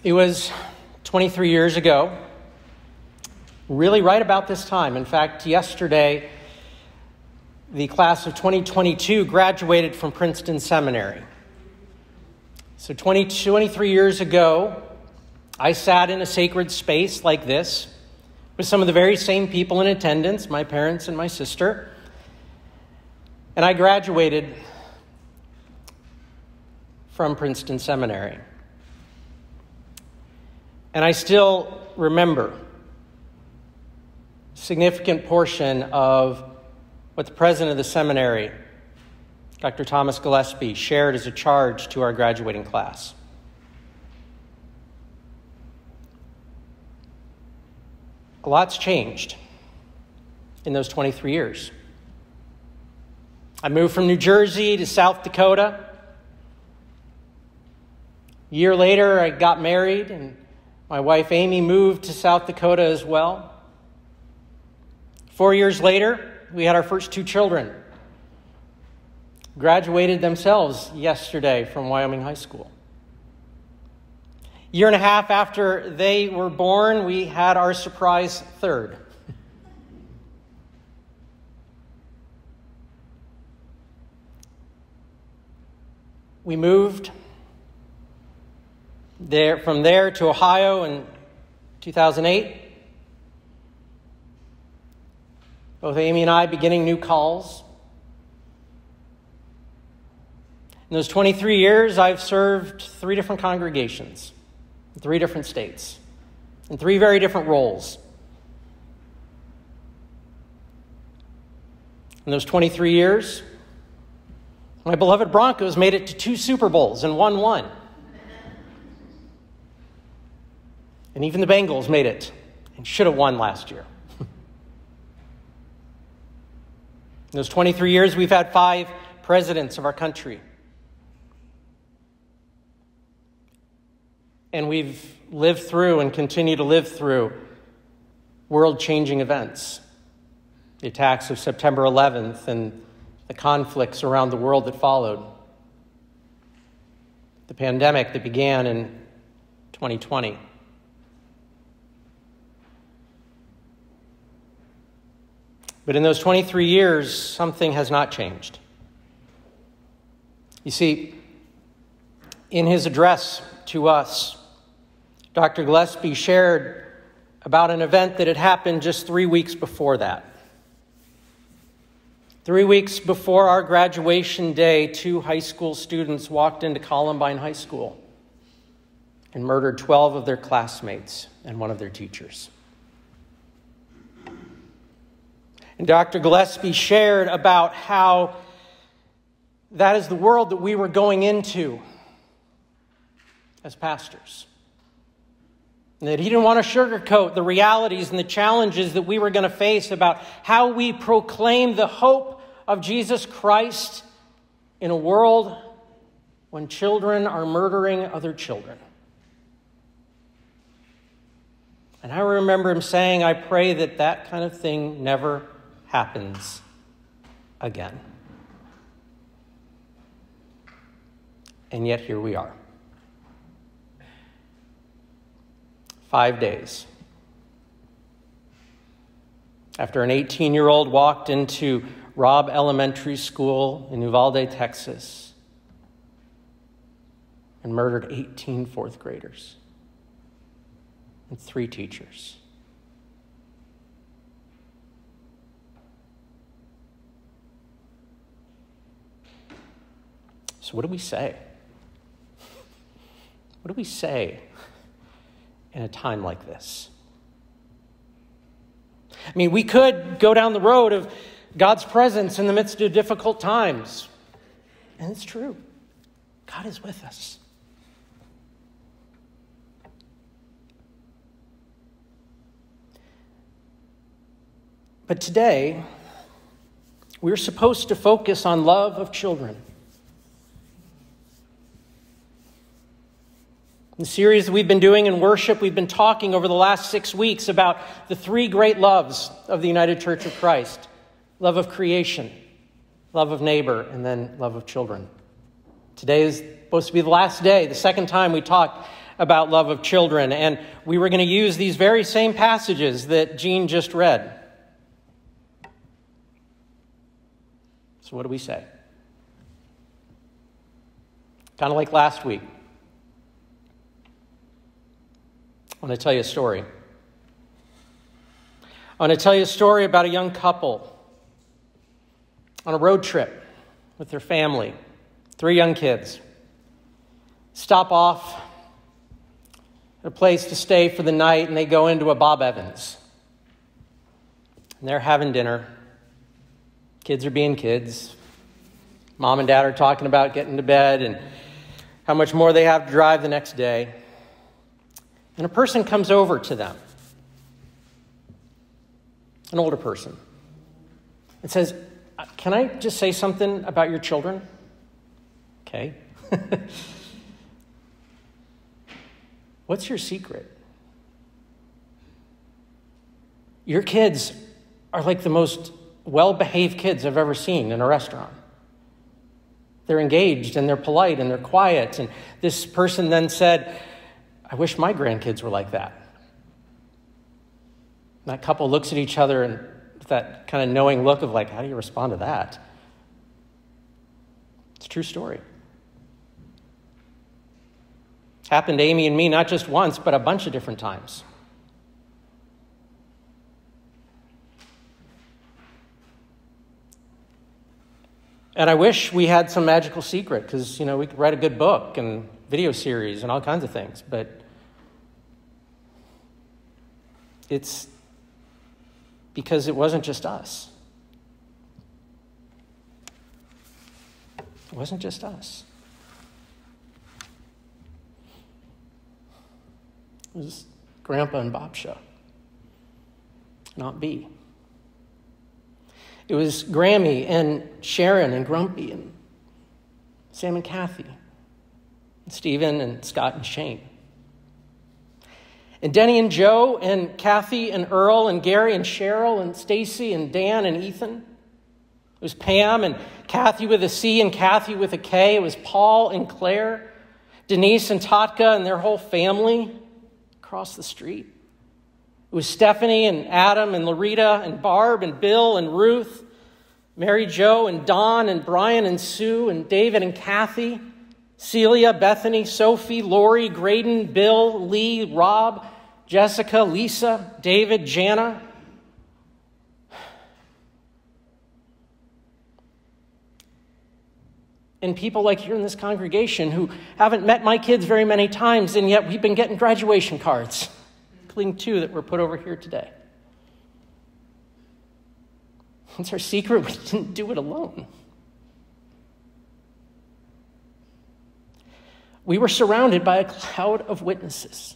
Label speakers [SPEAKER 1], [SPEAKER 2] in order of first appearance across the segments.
[SPEAKER 1] It was 23 years ago, really right about this time. In fact, yesterday, the class of 2022 graduated from Princeton Seminary. So 23 years ago, I sat in a sacred space like this with some of the very same people in attendance, my parents and my sister, and I graduated from Princeton Seminary. And I still remember a significant portion of what the president of the seminary, Dr. Thomas Gillespie, shared as a charge to our graduating class. A lot's changed in those 23 years. I moved from New Jersey to South Dakota. A year later, I got married, and my wife Amy moved to South Dakota as well. 4 years later, we had our first two children. Graduated themselves yesterday from Wyoming High School. A year and a half after they were born, we had our surprise third. We moved from there to Ohio in 2008. Both Amy and I beginning new calls. In those 23 years, I've served 3 different congregations, in 3 different states, in 3 very different roles. In those 23 years, my beloved Broncos made it to 2 Super Bowls and won 1. And even the Bengals made it and should have won last year. In those 23 years, we've had 5 presidents of our country. And we've lived through and continue to live through world-changing events. The attacks of September 11th and the conflicts around the world that followed. The pandemic that began in 2020. But in those 23 years, something has not changed. You see, in his address to us, Dr. Gillespie shared about an event that had happened just 3 weeks before that. 3 weeks before our graduation day, 2 high school students walked into Columbine High School and murdered 12 of their classmates and 1 of their teachers. And Dr. Gillespie shared about how that is the world that we were going into as pastors. And that he didn't want to sugarcoat the realities and the challenges that we were going to face about how we proclaim the hope of Jesus Christ in a world when children are murdering other children. And I remember him saying, I pray that that kind of thing never happens again. And yet here we are. 5 days after an 18-year-old walked into Robb Elementary School in Uvalde, Texas, and murdered 18 fourth graders and 3 teachers. So what do we say? What do we say in a time like this? I mean, we could go down the road of God's presence in the midst of difficult times. And it's true. God is with us. But today, we're supposed to focus on love of children. In the series that we've been doing in worship, we've been talking over the last 6 weeks about the 3 great loves of the United Church of Christ. Love of creation, love of neighbor, and then love of children. Today is supposed to be the last day, the second time we talked about love of children, and we were going to use these very same passages that Jean just read. So what do we say? Kind of like last week. I want to tell you a story. I want to tell you a story about a young couple on a road trip with their family, 3 young kids. Stop off at a place to stay for the night, and they go into a Bob Evans. And they're having dinner. Kids are being kids. Mom and dad are talking about getting to bed and how much more they have to drive the next day. And a person comes over to them, an older person, and says, "Can I just say something about your children?" Okay. What's your secret? Your kids are like the most well-behaved kids I've ever seen in a restaurant. They're engaged and they're polite and they're quiet. And this person then said, "I wish my grandkids were like that." And that couple looks at each other and with that kind of knowing look of like, how do you respond to that? It's a true story. It's happened to Amy and me not just once, but a bunch of different times. And I wish we had some magical secret because, we could write a good book and video series and all kinds of things. But it's because it wasn't just us. It wasn't just us. It was Grandpa and Bob show, not B. It was Grammy and Sharon and Grumpy and Sam and Kathy, and Stephen and Scott and Shane. And Denny and Joe and Kathy and Earl and Gary and Cheryl and Stacy and Dan and Ethan. It was Pam and Kathy with a C and Kathy with a K. It was Paul and Claire, Denise and Tatka and their whole family across the street. It was Stephanie and Adam and Larita and Barb and Bill and Ruth, Mary Jo and Don and Brian and Sue and David and Kathy, Celia, Bethany, Sophie, Lori, Graydon, Bill, Lee, Rob, Jessica, Lisa, David, Jana. And people like here in this congregation who haven't met my kids very many times, and yet we've been getting graduation cards, including 2 that were put over here today. It's our secret. We didn't do it alone. We were surrounded by a cloud of witnesses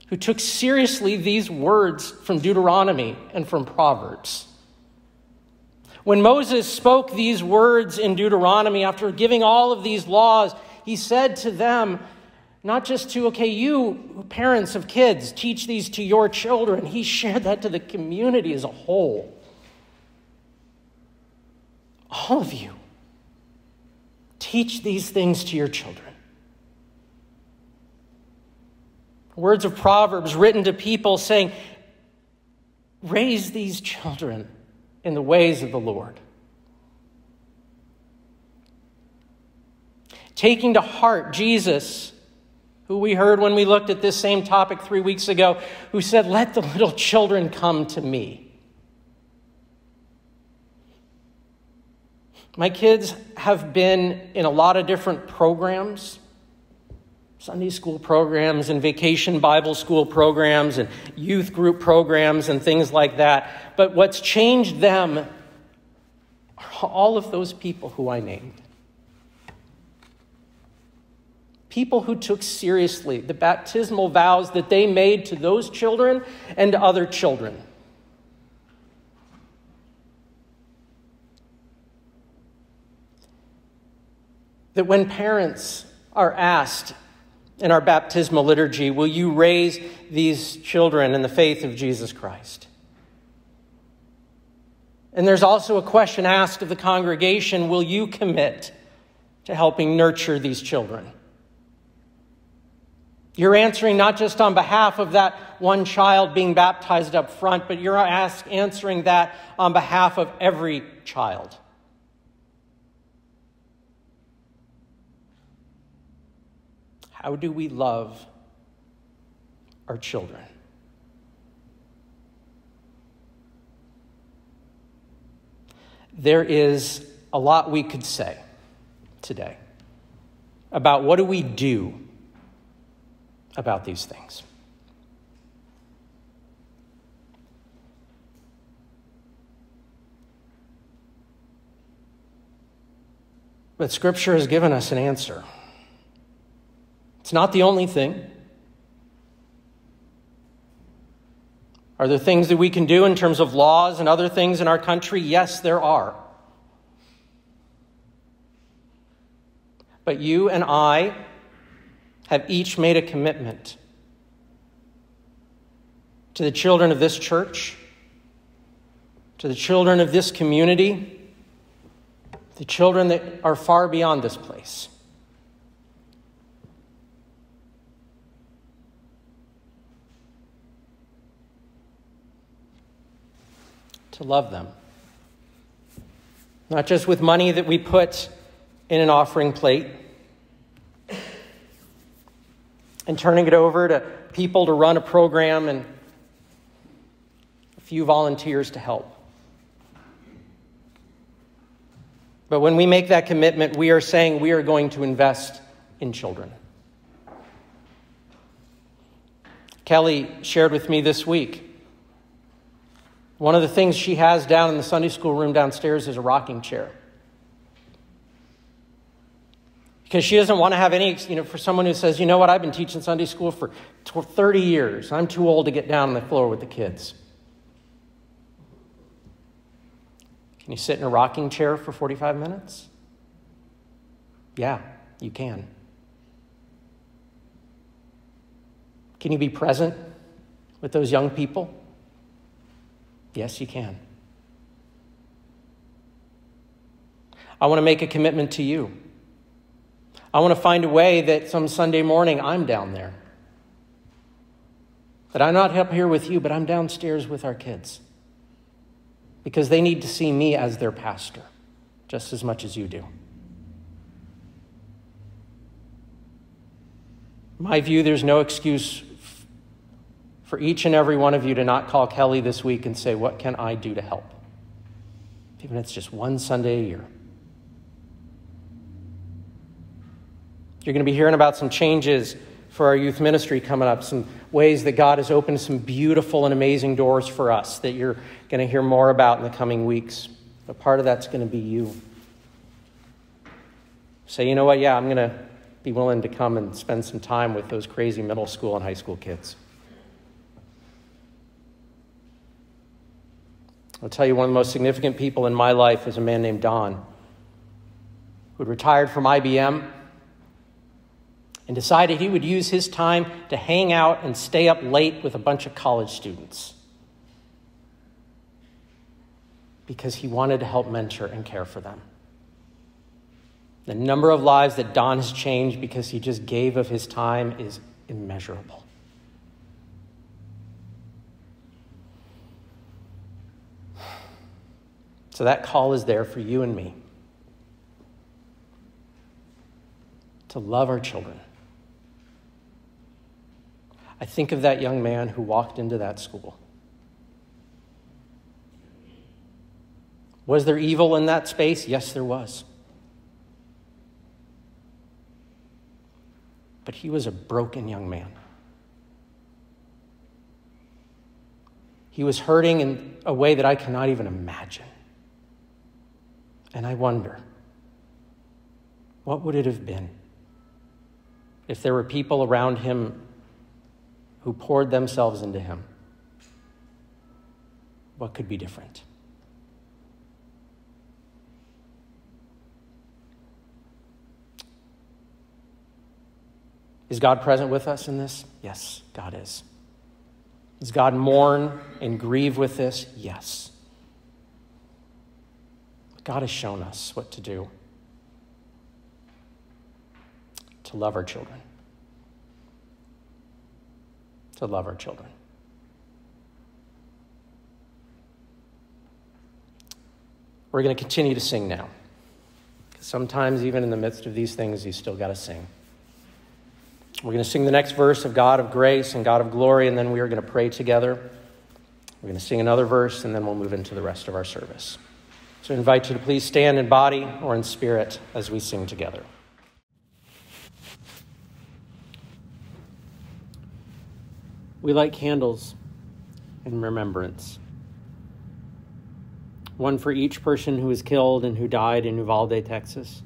[SPEAKER 1] who took seriously these words from Deuteronomy and from Proverbs. When Moses spoke these words in Deuteronomy, after giving all of these laws, he said to them, not just to, you parents of kids, teach these to your children. He shared that to the community as a whole. All of you, teach these things to your children. Words of Proverbs written to people saying, raise these children in the ways of the Lord. Taking to heart Jesus, who we heard when we looked at this same topic 3 weeks ago, who said, "Let the little children come to me." My kids have been in a lot of different programs, Sunday school programs and vacation Bible school programs and youth group programs and things like that. But what's changed them are all of those people who I named. People who took seriously the baptismal vows that they made to those children and to other children. That when parents are asked in our baptismal liturgy, will you raise these children in the faith of Jesus Christ? And there's also a question asked of the congregation, will you commit to helping nurture these children? You're answering not just on behalf of that one child being baptized up front, but you're answering that on behalf of every child. How do we love our children? There is a lot we could say today about what do we do about these things. But Scripture has given us an answer. It's not the only thing. Are there things that we can do in terms of laws and other things in our country? Yes, there are. But you and I have each made a commitment to the children of this church, to the children of this community, the children that are far beyond this place. To love them. Not just with money that we put in an offering plate and turning it over to people to run a program and a few volunteers to help. But when we make that commitment, we are saying we are going to invest in children. Kelly shared with me this week, one of the things she has down in the Sunday school room downstairs is a rocking chair. Because she doesn't want to have any, for someone who says, you know what, I've been teaching Sunday school for 30 years. I'm too old to get down on the floor with the kids. Can you sit in a rocking chair for 45 minutes? Yeah, you can. Can you be present with those young people? Yes, you can. I want to make a commitment to you. I want to find a way that some Sunday morning I'm down there. That I'm not up here with you, but I'm downstairs with our kids. Because they need to see me as their pastor, just as much as you do. In my view, there's no excuse for each and every one of you to not call Kelly this week and say, what can I do to help? Even if it's just one Sunday a year. You're going to be hearing about some changes for our youth ministry coming up, some ways that God has opened some beautiful and amazing doors for us that you're going to hear more about in the coming weeks. But part of that's going to be you. Say, you know what, yeah, I'm going to be willing to come and spend some time with those crazy middle school and high school kids. I'll tell you, one of the most significant people in my life is a man named Don, who had retired from IBM and decided he would use his time to hang out and stay up late with a bunch of college students because he wanted to help mentor and care for them. The number of lives that Don has changed because he just gave of his time is immeasurable. So that call is there for you and me to love our children. I think of that young man who walked into that school. Was there evil in that space? Yes, there was. But he was a broken young man. He was hurting in a way that I cannot even imagine. And I wonder, what would it have been if there were people around him who poured themselves into him? What could be different? Is God present with us in this? Yes, God is. Does God mourn and grieve with this? Yes. God has shown us what to do to love our children. to love our children. We're going to continue to sing now. Sometimes, even in the midst of these things, you still got to sing. We're going to sing the next verse of God of grace and God of glory, and then we are going to pray together. We're going to sing another verse, and then we'll move into the rest of our service. So I invite you to please stand in body or in spirit as we sing together. We light candles in remembrance. One for each person who was killed and who died in Uvalde, Texas.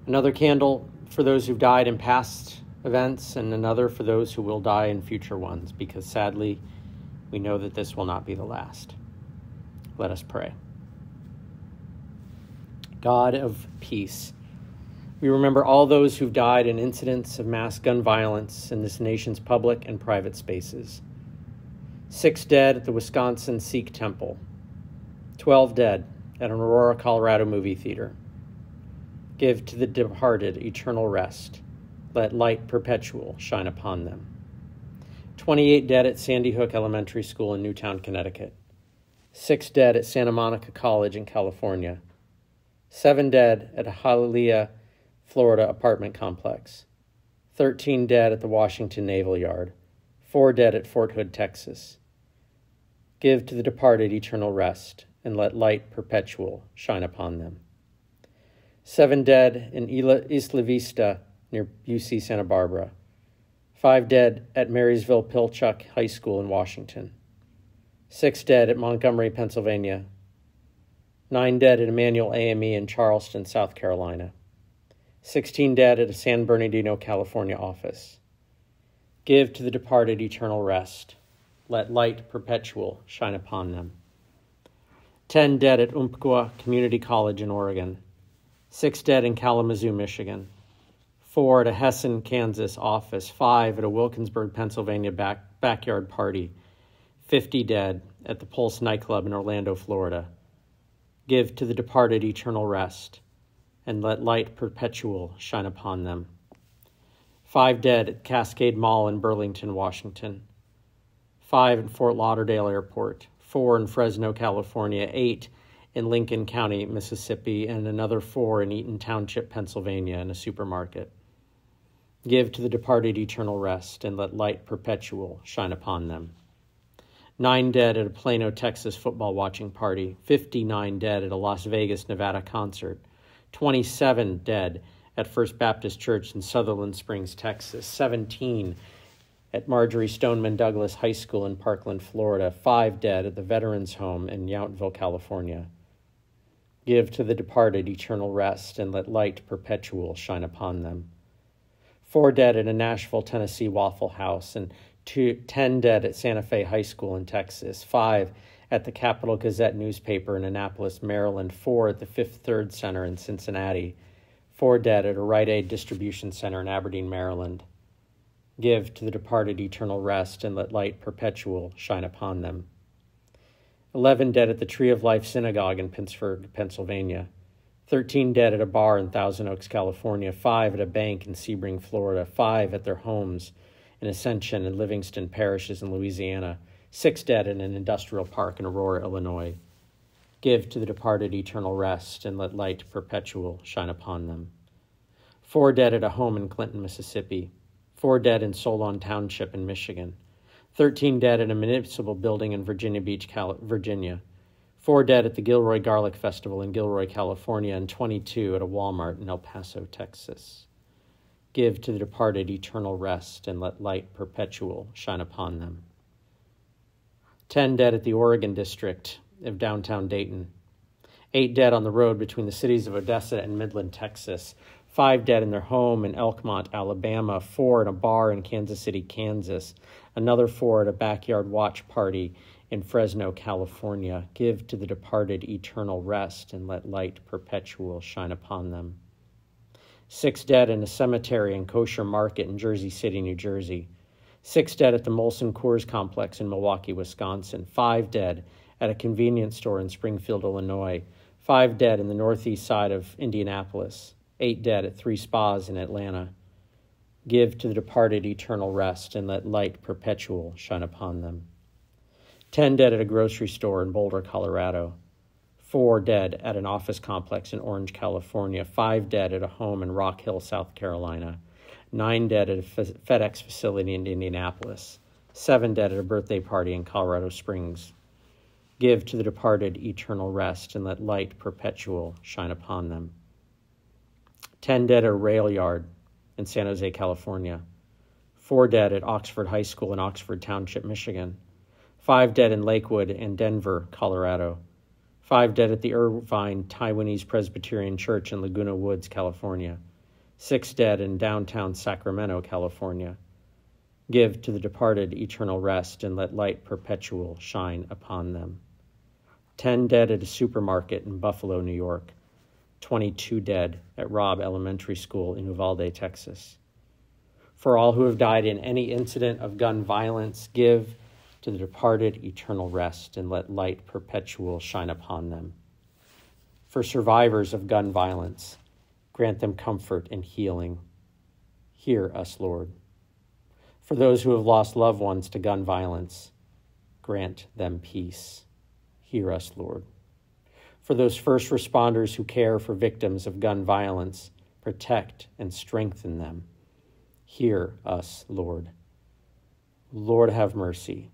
[SPEAKER 1] Another candle for those who've died in past events, and another for those who will die in future ones, because sadly, we know that this will not be the last. Let us pray. God of peace, we remember all those who've died in incidents of mass gun violence in this nation's public and private spaces. 6 dead at the Wisconsin Sikh Temple. 12 dead at an Aurora, Colorado movie theater. Give to the departed eternal rest. Let light perpetual shine upon them. 28 dead at Sandy Hook Elementary School in Newtown, Connecticut. 6 dead at Santa Monica College in California. 7 dead at a Hialeah, Florida apartment complex. 13 dead at the Washington Naval Yard. 4 dead at Fort Hood, Texas. Give to the departed eternal rest, and let light perpetual shine upon them. 7 dead in Isla Vista near UC Santa Barbara. 5 dead at Marysville Pilchuck High School in Washington. 6 dead at Montgomery, Pennsylvania. 9 dead at Emmanuel AME in Charleston, South Carolina. 16 dead at a San Bernardino, California office. Give to the departed eternal rest. Let light perpetual shine upon them. 10 dead at Umpqua Community College in Oregon. 6 dead in Kalamazoo, Michigan. 4 at a Hessen, Kansas office. 5 at a Wilkinsburg, Pennsylvania backyard party. 50 dead at the Pulse nightclub in Orlando, Florida. Give to the departed eternal rest, and let light perpetual shine upon them. 5 dead at Cascade Mall in Burlington, Washington. 5 at Fort Lauderdale Airport. 4 in Fresno, California. 8 in Lincoln County, Mississippi, and another 4 in Eaton Township, Pennsylvania, in a supermarket. Give to the departed eternal rest, and let light perpetual shine upon them. 9 dead at a Plano, Texas football watching party. 59 dead at a Las Vegas, Nevada concert. 27 dead at First Baptist Church in Sutherland Springs, Texas. 17 at Marjorie Stoneman Douglas High School in Parkland, Florida. 5 dead at the Veterans Home in Yountville, California. Give to the departed eternal rest, and let light perpetual shine upon them. 4 dead at a Nashville, Tennessee Waffle House, and 10 dead at Santa Fe High School in Texas. 5 at the Capital Gazette newspaper in Annapolis, Maryland. 4 at the Fifth Third Center in Cincinnati. 4 dead at a Rite Aid distribution center in Aberdeen, Maryland. Give to the departed eternal rest, and let light perpetual shine upon them. 11 dead at the Tree of Life Synagogue in Pittsburgh, Pennsylvania. 13 dead at a bar in Thousand Oaks, California. 5 at a bank in Sebring, Florida. 5 at their homes in Ascension and Livingston parishes in Louisiana. 6 dead in an industrial park in Aurora, Illinois. Give to the departed eternal rest, and let light perpetual shine upon them. 4 dead at a home in Clinton, Mississippi. 4 dead in Solon Township in Michigan. 13 dead at a municipal building in Virginia Beach, Virginia. 4 dead at the Gilroy Garlic Festival in Gilroy, California, and 22 at a Walmart in El Paso, Texas. Give to the departed eternal rest, and let light perpetual shine upon them. 10 dead at the Oregon District of downtown Dayton. 8 dead on the road between the cities of Odessa and Midland, Texas. 5 dead in their home in Elkmont, Alabama. 4 in a bar in Kansas City, Kansas. Another 4 at a backyard watch party in Fresno, California. Give to the departed eternal rest, and let light perpetual shine upon them. 6 dead in a cemetery and kosher market in Jersey City, New Jersey. 6 dead at the Molson Coors complex in Milwaukee, Wisconsin. 5 dead at a convenience store in Springfield, Illinois. 5 dead in the northeast side of Indianapolis. 8 dead at 3 spas in Atlanta. Give to the departed eternal rest, and let light perpetual shine upon them. 10 dead at a grocery store in Boulder, Colorado. 4 dead at an office complex in Orange, California. 5 dead at a home in Rock Hill, South Carolina. 9 dead at a FedEx facility in Indianapolis. 7 dead at a birthday party in Colorado Springs. Give to the departed eternal rest, and let light perpetual shine upon them. 10 dead at a rail yard in San Jose, California. 4 dead at Oxford High School in Oxford Township, Michigan. 5 dead in Lakewood and Denver, Colorado. 5 dead at the Irvine Taiwanese Presbyterian Church in Laguna Woods, California. 6 dead in downtown Sacramento, California. Give to the departed eternal rest, and let light perpetual shine upon them. 10 dead at a supermarket in Buffalo, New York. 22 dead at Robb Elementary School in Uvalde, Texas. For all who have died in any incident of gun violence, give to the departed eternal rest, and let light perpetual shine upon them. For survivors of gun violence, grant them comfort and healing. Hear us, Lord. For those who have lost loved ones to gun violence, grant them peace. Hear us, Lord. For those first responders who care for victims of gun violence, protect and strengthen them. Hear us, Lord. Lord, have mercy.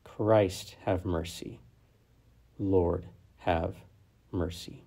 [SPEAKER 1] Christ, have mercy. Lord, have mercy.